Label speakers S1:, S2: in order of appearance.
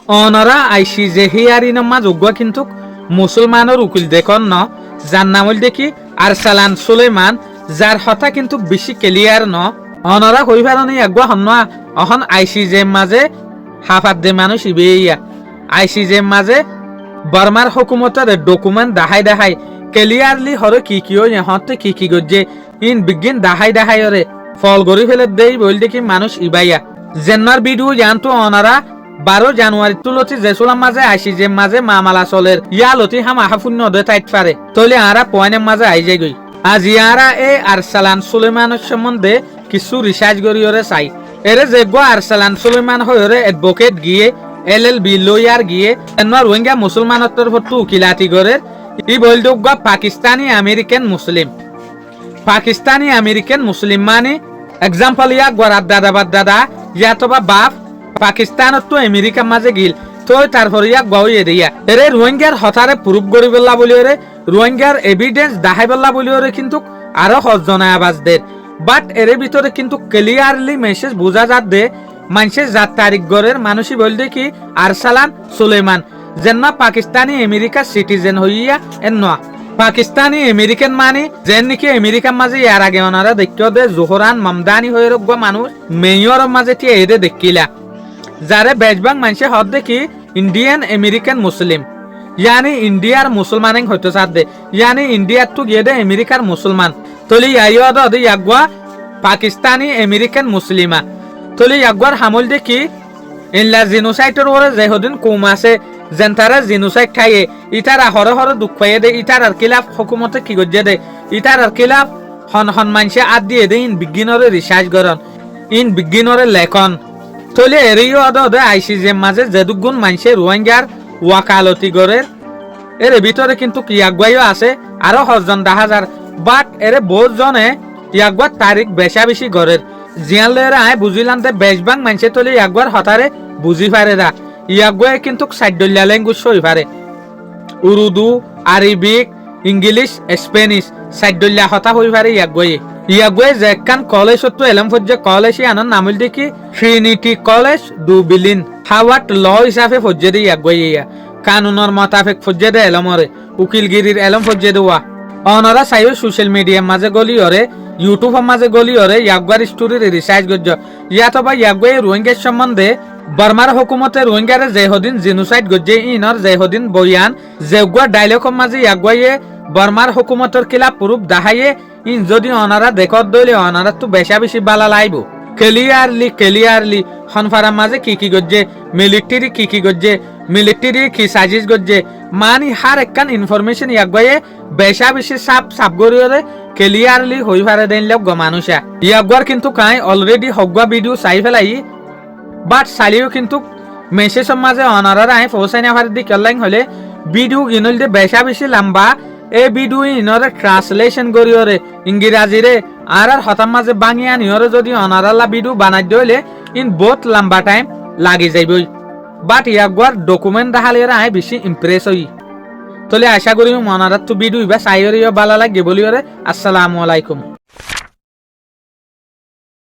S1: অনরা আইসি যে হিয়ারি নামা যোগ্য কিন্তু মুসলমানের উকিল দেখুন ন যার নাম হল দেখি আরসালান সুলেমান, যার হতা কিন্তু বেশি ক্লিয়ার ন। অনরা কইবার একগা হন অহন আইসিজে মাঝে হাফাত দে মানুষ ইবেইয়া আইসিজে মাঝে বর্মার হুকুমতের ডকুমেন্ট দেখাই ক্লিয়ারলি হরে কি হতে কি গজ্জে ইন বিজ্ঞান দেখাই হরে ফল গড়ি ফেলে দেই বল দেখি মানুষ ইবাইয়া জেন্নার ভিডিও জানতো অনারা 12 জানুয়ারি তুলতি জেসুলাম মাঝে আইসিজে মাঝে মামালা চলের ইয়া লতি হাম আহাফুন্য দে টাইট পারে তলে আরা পয়নের মাঝে আই যাই গই। আজ ইয়ারা এ আরসালান সুলেমানের সম্বন্ধে কিছু রিসার্চ করিওরে চাই। এরে যেগো আরসালান সুলেমান হয়রে এডভোকেট গিয়ে LLB লয়ার গিয়ে এনর রোহিঙ্গা মুসলমানের তরফ উকিলাতি করে ই বলদোগা Pakistani American Muslim. Pakistani American Muslim মানে এক্সাম্পল ইয়া গরাদ দাদা ইয়া তো বাপ পাকিস্তানত তো আমেরিকার মাঝে গিল তো তারপর ইয়া গাও এরিয়া এরে রোহিঙ্গার হঠারে প্রুফ করি বললা বলি ওরে রোহিঙ্গার এভিডেন্স দেখাই বললা বলি ওরে কিন্তু আরো হজনা আবাজদের বাট এর ভিতরে কিন্তু ক্লিয়ারলি মেসেজ বোঝা যাত দে মানুষের জাত তারিখ গড়ের মানুষই বল দেখি আরসালান সুলেমান যেন পাকিস্তানি আমেরিকার সিটিজেন হইয়া এন পাকিস্তানি আমেরিকান মানে যেন নাকি আমেরিকার মাঝে ইয়ার আগে ওনারা দেখিও দে জোহরান মামদানি হয়ে রোগ মানুষ মেয়র মাঝে টিয়ে এদের দেখিলা যারে বেজবাং মানুষে হদ দেখি ইন্ডিয়ান আমেরিকান মুসলিম ইয়ানি ইন্ডিয়ার মুসলমান হইতে চার দে ইয়ানি ইন্ডিয়ার তো গিয়ে দে আমেরিকার মুসলমান তলি ইয়াইদ ইয়াগুয়া পাকিস্তানি আমেরিকান মুসলিমা তলি ইয়াগুয়ার হামল দেখি ইনলা জিনোসাইটের ওরে যেহদিন কম আছে যেন তারা জিনোসাইট খাইয়ে ইটারা হরে দুঃখ পাইয়ে দে ইটার আর কিলাফ হুকুমতে কি গজ্জে দে ইটার আর কিলাফ হন মানুষে আদ দিয়ে দে ইন বিজ্ঞানরে রিসার্চ করন ইন বিজ্ঞানরে লেখন তলে এরিও দে আইসিজে মাঝে যেদুগুণ মানুষে রোহিঙ্গার ওয়াকালতি করে এর ভিতরে কিন্তু ইয়াগুয়াইও আছে আরো 10 জন 10,000 বাট এরে বহুত জনে ইয়াগুয়ার তারিখ বেশি গড়ের জিয়ান লয়েরা আয় বুঝিলাম তে বেশবাং মানুষে তলে ইয়াগুয়ার হতারে বুঝি পারে না ইয়াগুয়ায় কিন্তু 60 ল্যাঙ্গুয়েজ হই পারে উর্দু আরবিক ইংলিশ স্প্যানিশ 60 হতা হই পারে ইয়াগুয়ায় যে কান কলেজ তো এলম ফজ্জে কলেজ আনন নামল দেখি ট্রিনিটি কলেজ ডুবলিন হাওয়ার্ড ল হিসাবে ফজ্জে দে ইয়াগুয়াইয়া কানুনের মোতাবেক ফজ্জে দে এলমরে উকিলগিরির এলম ফজ্জে দেওয়া অনরা চাইও সোশ্যাল মিডিয়ার মাঝে গলি ওরে ইউটিউবের মাঝে গলি ওরে ইয়াগুয়ার স্টোরির রিসার্চ গজ্জ ইয়াতো বা ইয়াগুয়াই রোহিঙ্গার সম্বন্ধে বর্মার হুকুমতে রোহিঙ্গারে যেহদিন জিনোসাইড গজ্জে ইনর যেহদিন বয়ান যেগুয়া ডাইলগের মাঝে ইয়াগুয়াইয়ে বর্মার হুকুমতের কিলা প্রুফ দেখাইয়ে ইন যদি অনারা দেখত দইলে অনারা তো বেশি বালা লাইব ক্লিয়ারলি হনফারার মাঝে কি গজ্জে মিলিটারি কি গজ্জে মিলিটারি কি সাজিশ গজ্জে মানি হার একখান ইনফরমেশন ইয়াগুয়াইয়ে বেশি সাপ গরিয়রে ক্লিয়ারলি হই পারে দেন লোক মানুষা ইয়াগুয়ার কিন্তু কাই অলরেডি হগুয়া ভিডিও চাই ফেলাই বাট চালিও কিন্তু মেসেজের মাঝে অনারার আই পৌঁছাই না পারে দিক অনলাইন হলে ভিডিও ইনল দে বেশি লম্বা এই ভিডিও ইনরে ট্রান্সলেশন করিওরে ইংরেজিরে আর হতার মাঝে বাঙিয়া নিয়রে যদি অনারালা ভিডিও বানাই দিলে ইন বহুত লম্বা টাইম লাগি যাইবই বাট ইয়াগুয়ার ডকুমেন্ট দেখালে আই বেশি ইমপ্রেস হই তলে আশা করি অনারার তো ভিডিও বা চাইরে ভালো লাগে বলিওরে। আসসালামু আলাইকুম।